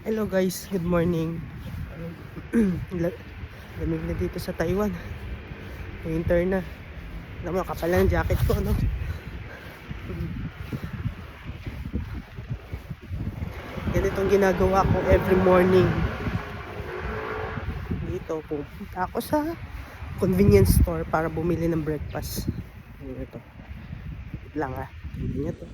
Hello guys, good morning. Lamig na dito sa Taiwan. Winter na. Alam mo, kapal lang jacket ko, no? Ganitong ginagawa ko every morning. Dito, pupunta ako sa convenience store para bumili ng breakfast. Ito. Wait lang ha. Tingnan nyo to.